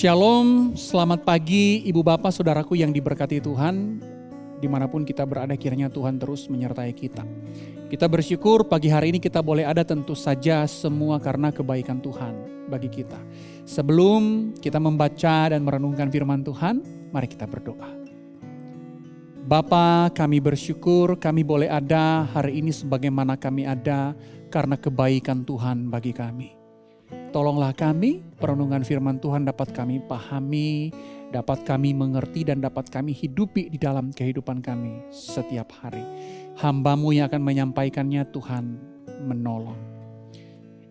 Shalom, selamat pagi Ibu Bapak Saudaraku yang diberkati Tuhan. Dimanapun kita berada kiranya Tuhan terus menyertai kita. Kita bersyukur pagi hari ini kita boleh ada tentu saja semua karena kebaikan Tuhan bagi kita. Sebelum kita membaca dan merenungkan firman Tuhan, mari kita berdoa. Bapa, kami bersyukur kami boleh ada hari ini sebagaimana kami ada karena kebaikan Tuhan bagi kami. Tolonglah kami, perenungan firman Tuhan dapat kami pahami, dapat kami mengerti dan dapat kami hidupi di dalam kehidupan kami setiap hari. Hamba-Mu yang akan menyampaikannya Tuhan menolong.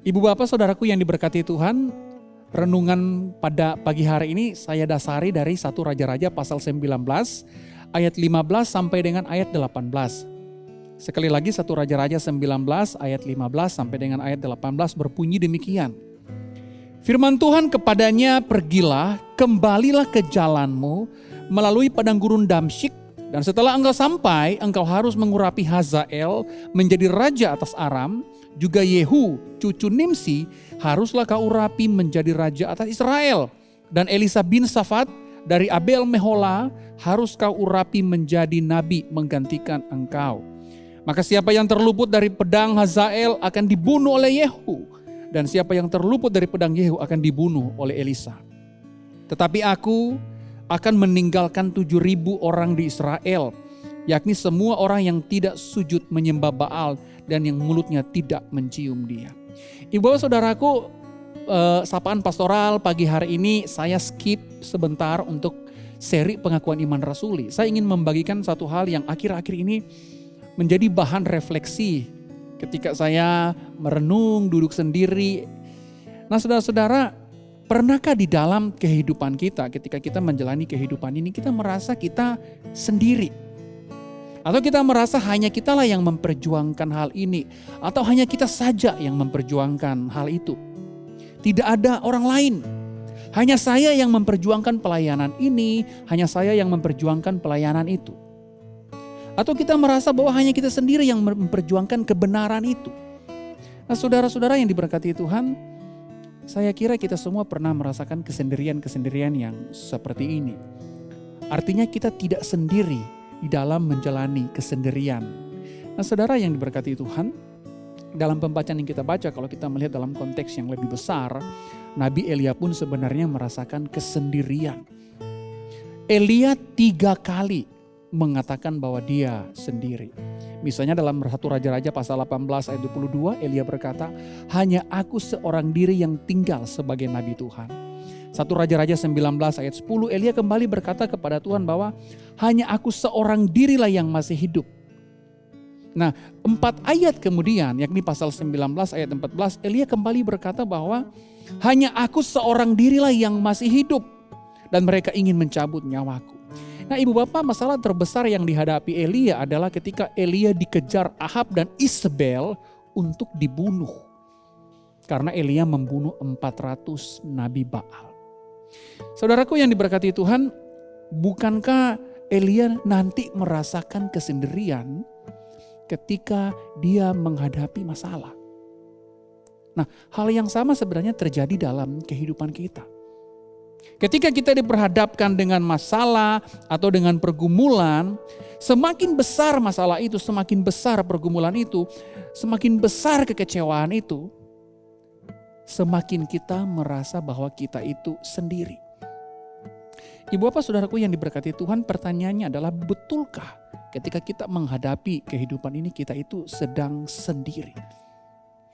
Ibu bapak saudaraku yang diberkati Tuhan, renungan pada pagi hari ini saya dasari dari 1 Raja-Raja pasal 19 ayat 15 sampai dengan ayat 18. Sekali lagi 1 Raja-Raja 19 ayat 15 sampai dengan ayat 18 berbunyi demikian. Firman Tuhan kepadanya, pergilah, kembalilah ke jalanmu melalui padang gurun Damsyik, dan setelah engkau sampai, engkau harus mengurapi Hazael menjadi raja atas Aram, juga Yehu, cucu Nimsi, haruslah kau urapi menjadi raja atas Israel, dan Elisa bin Safat dari Abel Mehola harus kau urapi menjadi nabi menggantikan engkau. Maka siapa yang terluput dari pedang Hazael akan dibunuh oleh Yehu, dan siapa yang terluput dari pedang Yehu akan dibunuh oleh Elisa. Tetapi aku akan meninggalkan 7.000 orang di Israel, yakni semua orang yang tidak sujud menyembah Baal dan yang mulutnya tidak mencium dia. Ibu bapak saudaraku, sapaan pastoral pagi hari ini saya skip sebentar untuk seri pengakuan iman rasuli. Saya ingin membagikan satu hal yang akhir-akhir ini menjadi bahan refleksi ketika saya merenung, duduk sendiri. Nah saudara-saudara, pernahkah di dalam kehidupan kita, ketika kita menjalani kehidupan ini, kita merasa kita sendiri? Atau kita merasa hanya kitalah yang memperjuangkan hal ini? Atau hanya kita saja yang memperjuangkan hal itu? Tidak ada orang lain. Hanya saya yang memperjuangkan pelayanan ini, hanya saya yang memperjuangkan pelayanan itu. Atau kita merasa bahwa hanya kita sendiri yang memperjuangkan kebenaran itu. Nah saudara-saudara yang diberkati Tuhan, saya kira kita semua pernah merasakan kesendirian-kesendirian yang seperti ini. Artinya kita tidak sendiri di dalam menjalani kesendirian. Nah saudara yang diberkati Tuhan, dalam pembacaan yang kita baca, kalau kita melihat dalam konteks yang lebih besar, Nabi Elia pun sebenarnya merasakan kesendirian. Elia 3 kali mengatakan bahwa dia sendiri. Misalnya dalam 1 Raja-Raja pasal 18 ayat 22, Elia berkata, hanya aku seorang diri yang tinggal sebagai nabi Tuhan. 1 Raja-Raja 19 ayat 10, Elia kembali berkata kepada Tuhan bahwa hanya aku seorang dirilah yang masih hidup. Nah 4 ayat kemudian, yakni pasal 19 ayat 14, Elia kembali berkata bahwa hanya aku seorang dirilah yang masih hidup dan mereka ingin mencabut nyawaku. Nah ibu bapak, masalah terbesar yang dihadapi Elia adalah ketika Elia dikejar Ahab dan Isabel untuk dibunuh. Karena Elia membunuh 400 nabi Baal. Saudaraku yang diberkati Tuhan, bukankah Elia nanti merasakan kesendirian ketika dia menghadapi masalah? Nah hal yang sama sebenarnya terjadi dalam kehidupan kita. Ketika kita diperhadapkan dengan masalah atau dengan pergumulan, semakin besar masalah itu, semakin besar pergumulan itu, semakin besar kekecewaan itu, semakin kita merasa bahwa kita itu sendiri. Ibu bapak saudaraku yang diberkati Tuhan, pertanyaannya adalah betulkah ketika kita menghadapi kehidupan ini kita itu sedang sendiri?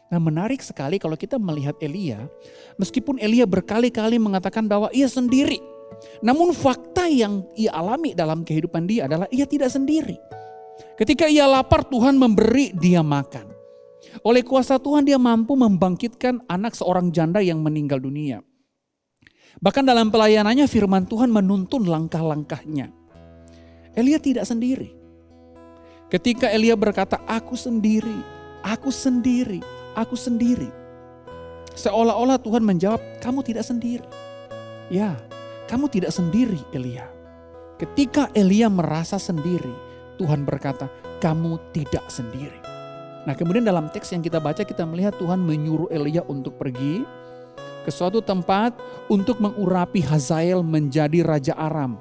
Nah menarik sekali kalau kita melihat Elia, meskipun Elia berkali-kali mengatakan bahwa ia sendiri, namun fakta yang ia alami dalam kehidupan dia adalah ia tidak sendiri. Ketika ia lapar, Tuhan memberi dia makan. Oleh kuasa Tuhan dia mampu membangkitkan anak seorang janda yang meninggal dunia. Bahkan dalam pelayanannya firman Tuhan menuntun langkah-langkahnya. Elia tidak sendiri. Ketika Elia berkata, aku sendiri, aku sendiri. Aku sendiri. Seolah-olah Tuhan menjawab, kamu tidak sendiri. Ya, kamu tidak sendiri Elia. Ketika Elia merasa sendiri, Tuhan berkata, kamu tidak sendiri. Nah kemudian dalam teks yang kita baca kita melihat Tuhan menyuruh Elia untuk pergi ke suatu tempat untuk mengurapi Hazael menjadi Raja Aram.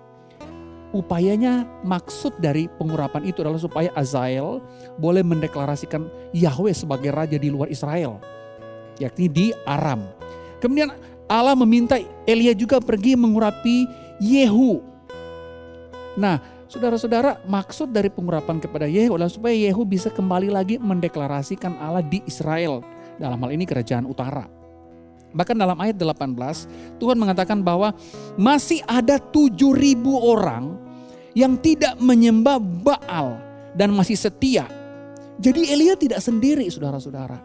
Upayanya, maksud dari pengurapan itu adalah supaya Hazael boleh mendeklarasikan Yahweh sebagai Raja di luar Israel, yakni di Aram. Kemudian Allah meminta Elia juga pergi mengurapi Yehu. Nah, saudara-saudara, maksud dari pengurapan kepada Yehu adalah supaya Yehu bisa kembali lagi mendeklarasikan Allah di Israel. Dalam hal ini kerajaan utara. Bahkan dalam ayat 18, Tuhan mengatakan bahwa masih ada 7.000 orang yang tidak menyembah Baal dan masih setia. Jadi Elia tidak sendiri, saudara-saudara.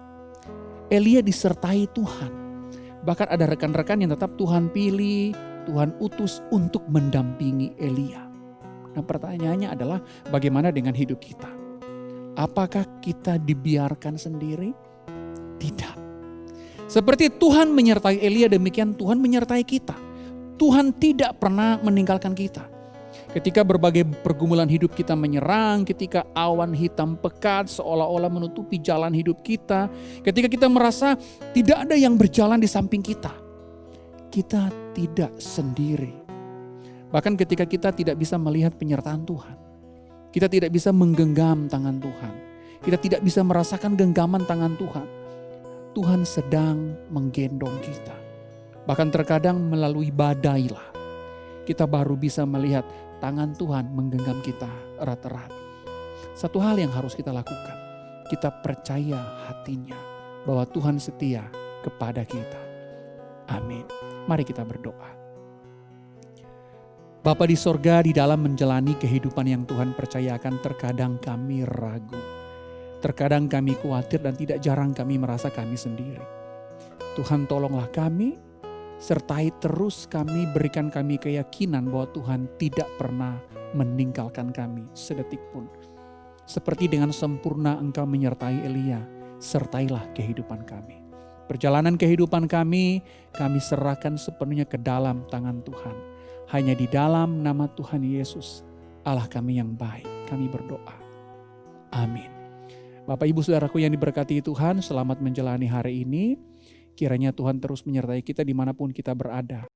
Elia disertai Tuhan. Bahkan ada rekan-rekan yang tetap Tuhan pilih, Tuhan utus untuk mendampingi Elia. Nah, pertanyaannya adalah bagaimana dengan hidup kita? Apakah kita dibiarkan sendiri? Tidak. Seperti Tuhan menyertai Elia, demikian Tuhan menyertai kita. Tuhan tidak pernah meninggalkan kita. Ketika berbagai pergumulan hidup kita menyerang, ketika awan hitam pekat seolah-olah menutupi jalan hidup kita, ketika kita merasa tidak ada yang berjalan di samping kita tidak sendiri. Bahkan ketika kita tidak bisa melihat penyertaan Tuhan, kita tidak bisa menggenggam tangan Tuhan, kita tidak bisa merasakan genggaman tangan Tuhan, Tuhan sedang menggendong kita. Bahkan terkadang melalui badai lah, kita baru bisa melihat tangan Tuhan menggenggam kita erat-erat. Satu hal yang harus kita lakukan, kita percaya hatinya bahwa Tuhan setia kepada kita. Amin. Mari kita berdoa. Bapa di sorga, di dalam menjalani kehidupan yang Tuhan percayakan, terkadang kami ragu. Terkadang kami khawatir dan tidak jarang kami merasa kami sendiri. Tuhan tolonglah kami, sertai terus kami, berikan kami keyakinan bahwa Tuhan tidak pernah meninggalkan kami sedetik pun. Seperti dengan sempurna Engkau menyertai Elia, sertailah kehidupan kami. Perjalanan kehidupan kami serahkan sepenuhnya ke dalam tangan Tuhan. Hanya di dalam nama Tuhan Yesus, Allah kami yang baik, kami berdoa. Amin. Bapak Ibu Saudaraku yang diberkati Tuhan, selamat menjalani hari ini. Kiranya Tuhan terus menyertai kita dimanapun kita berada.